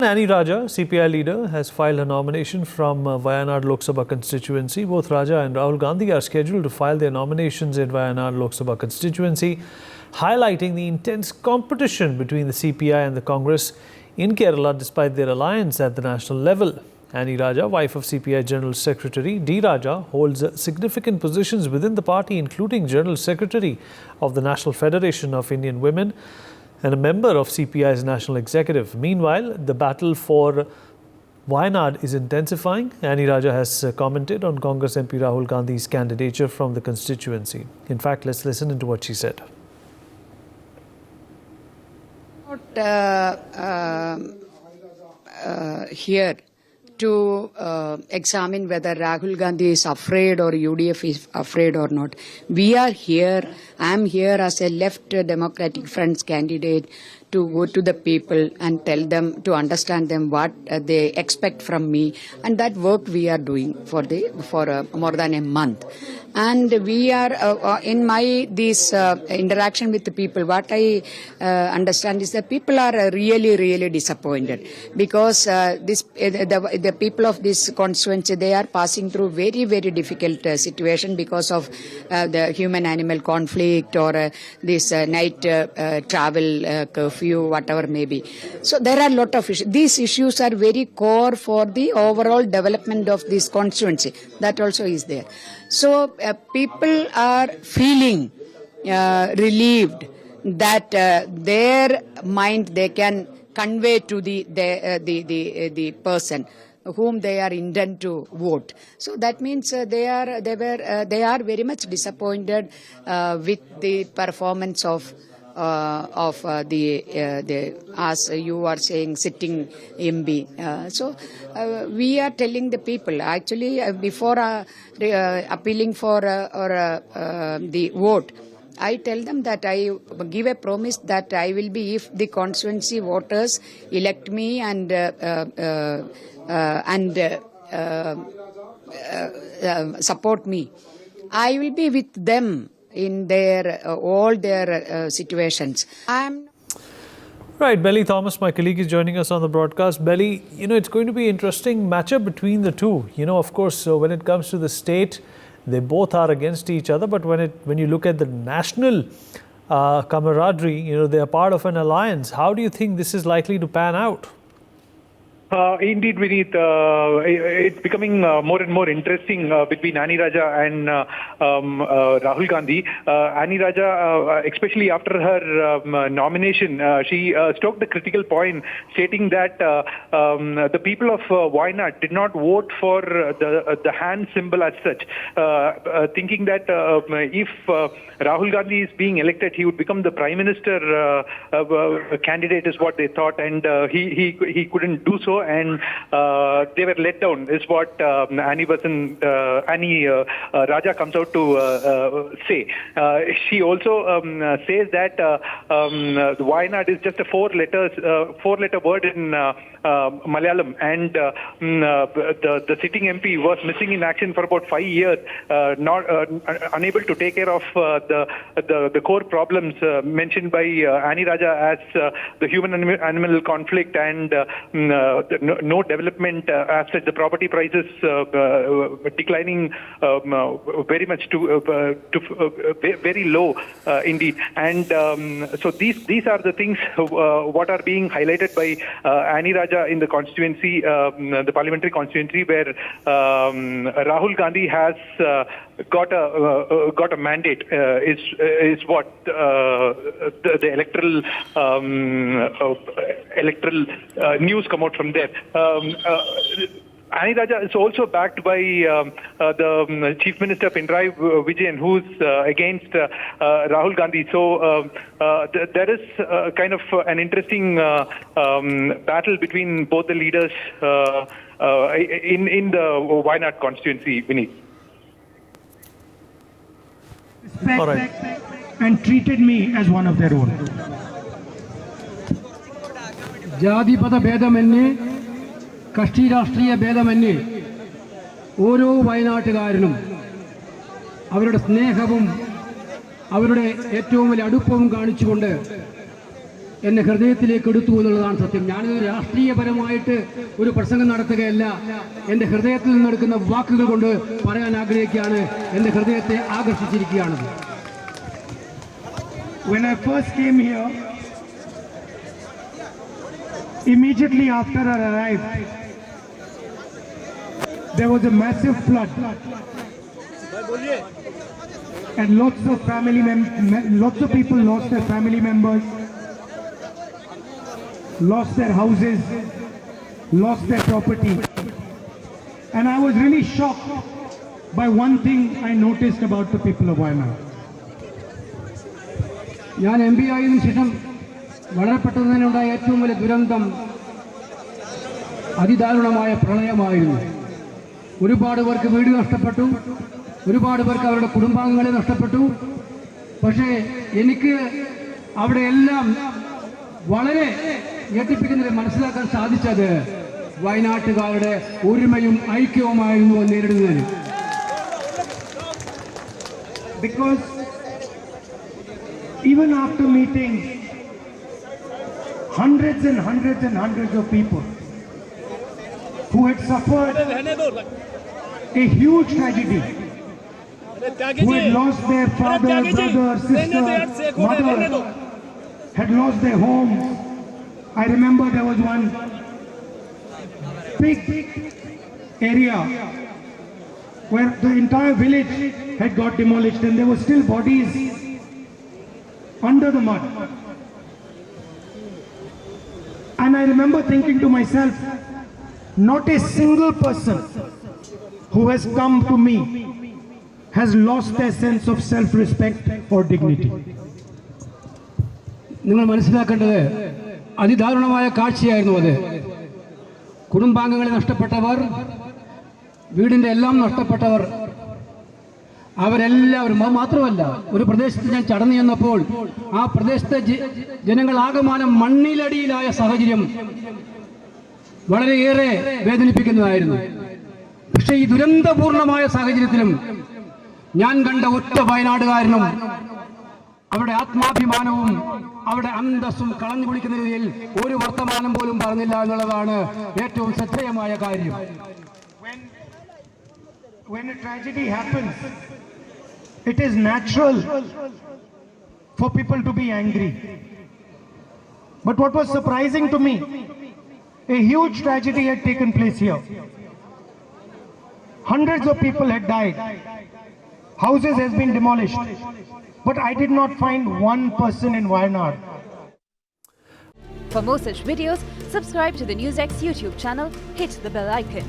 Annie Raja, CPI leader, has filed a nomination from Wayanad Lok Sabha constituency. Both Raja and Rahul Gandhi are scheduled to file their nominations in Wayanad Lok Sabha constituency, highlighting the intense competition between the CPI and the Congress in Kerala despite their alliance at the national level. Annie Raja, wife of CPI General Secretary D. Raja, holds significant positions within the party, including General Secretary of the National Federation of Indian Women and a member of CPI's national executive. Meanwhile, the battle for Wayanad is intensifying. Annie Raja has commented on Congress MP Rahul Gandhi's candidature from the constituency. In fact, let's listen into what she said. Here to examine whether Rahul Gandhi is afraid or UDF is afraid or not. We are here. I am here as a left Democratic Front's candidate to go to the people and tell them, to understand them what they expect from me, and that work we are doing for more than a month. And we are in this interaction with the people. What I understand is that people are really disappointed because the people of this constituency, they are passing through very difficult situation because of the human-animal conflict or this night travel curfew, whatever may be. So there are a lot of issues. These issues are very core for the overall development of this constituency. That also is there. So people are feeling relieved that their mind they can convey to the person whom they are intend to vote. So that means they are very much disappointed with the performance of the as you are saying sitting MP. So we are telling the people actually before appealing for the vote, I tell them that I give a promise that I will be, if the constituency voters elect me and support me, I will be with them in their all their situations. Right, Belly Thomas, my colleague, is joining us on the broadcast. Belly, it's going to be an interesting matchup between the two. Of course, when it comes to the state, they both are against each other. But when you look at the national camaraderie, they are part of an alliance. How do you think this is likely to pan out? Indeed, Vineet, it's becoming more and more interesting between Annie Raja and Rahul Gandhi. Annie Raja, especially after her nomination, she stroked the critical point, stating that the people of Wayanad did not vote for the hand symbol as such, thinking that if Rahul Gandhi is being elected, he would become the Prime Minister candidate, is what they thought, and he couldn't do so. And they were let down, is what Annie Raja comes out to say. She also says that Wayanad is just a four-letter word in Malayalam, and the sitting MP was missing in action for about 5 years, not unable to take care of the core problems mentioned by Annie Raja as the human-animal conflict and no development as such, the property prices declining very much to very low indeed. And so these are the things what are being highlighted by Annie Raja in the constituency, the parliamentary constituency, where Rahul Gandhi has got a mandate, is what the electoral news come out from there. Annie Raja is also backed by the Chief Minister Pinarayi Vijayan, who's against Rahul Gandhi. So there is kind of an interesting battle between both the leaders in the Wayanad constituency, Vineet. All right. And treated me as one of their own. ജാതിപത ഭേദമന്യേ കക്ഷി രാഷ്ട്രീയ ഭേദമന്യേ ഓരോ വയനാട്ടുകാരനും അവരുടെ സ്നേഹവും അവരുടെ ഏറ്റവും വലിയ അടുപ്പവും കാണിച്ചുകൊണ്ട് എന്നെ ഹൃദയത്തിലേക്ക് എടുത്തു എന്നുള്ളതാണ് സത്യം. ഞാനിത് രാഷ്ട്രീയപരമായിട്ട് ഒരു പ്രസംഗം നടത്തുകയല്ല, എൻ്റെ ഹൃദയത്തിൽ നിന്നെടുക്കുന്ന വാക്കുകൾ കൊണ്ട് പറയാൻ ആഗ്രഹിക്കുകയാണ്. എൻ്റെ ഹൃദയത്തെ ആകർഷിച്ചിരിക്കുകയാണത്. When I first came here, immediately after I arrived, there was a massive flood, and lots of people lost their family members, lost their houses, lost their property. And I was really shocked by one thing I noticed about the people of Wayanad. ഞാൻ MP ആയതിനു ശേഷം വളരെ പെട്ടെന്ന് തന്നെ ഉണ്ടായ ഏറ്റവും വലിയ ദുരന്തം അതിദാരുണമായ പ്രളയമായിരുന്നു. ഒരുപാട് പേർക്ക് വീട് നഷ്ടപ്പെട്ടു, ഒരുപാട് പേർക്ക് അവരുടെ കുടുംബാംഗങ്ങളെ നഷ്ടപ്പെട്ടു. പക്ഷേ എനിക്ക് അവിടെയെല്ലാം വളരെ ഞെട്ടിപ്പിക്കുന്നതിൽ മനസ്സിലാക്കാൻ സാധിച്ചത് വയനാട്ടുകാരുടെ ഒരുമയും ഐക്യവുമായിരുന്നു നേരിടുന്നതിന്. Because even after meeting hundreds and hundreds and hundreds of people who had suffered a huge tragedy, who had lost their father, brother, sister, mother, had lost their homes. I remember there was one big area where the entire village had got demolished and there were still bodies under the mud. And I remember thinking to myself, not a single person who has come to me has lost their sense of self-respect or dignity. നിങ്ങൾ മനസ്സിലാക്കേണ്ടത് അതിദാരുണമായ കാഴ്ചയായിരുന്നു അത്. കുടുംബാംഗങ്ങളെ നഷ്ടപ്പെട്ടവർ, വീടിൻ്റെ എല്ലാം നഷ്ടപ്പെട്ടവർ, അവരെല്ലാവരും. അത് മാത്രമല്ല, ഒരു പ്രദേശത്ത് ഞാൻ ചടഞ്ഞു ചെന്നപ്പോൾ ആ പ്രദേശത്തെ ജനങ്ങളാകമാനം മണ്ണിലടിയിലായ സാഹചര്യം വളരെയേറെ വേദനിപ്പിക്കുന്നതായിരുന്നു. പക്ഷേ ഈ ദുരന്തപൂർണമായ സാഹചര്യത്തിലും ഞാൻ കണ്ട ഒറ്റ വയനാടുകാരനും അവിടെ ആത്മാഭിമാനവും അവിടെ അന്തസ്സും കളഞ്ഞു കുളിക്കുന്ന രീതിയിൽ ഒരു വർത്തമാനം പോലും പറഞ്ഞില്ല എന്നുള്ളതാണ് ഏറ്റവും ശ്രദ്ധേയമായ കാര്യം. When a tragedy happens, it is natural for people to be angry. But what was surprising to me, a huge tragedy had taken place here. Hundreds of people had died. Houses has been demolished. But I did not find one person in Wayanad. For more such videos, subscribe to the NewsX YouTube channel, hit the bell icon.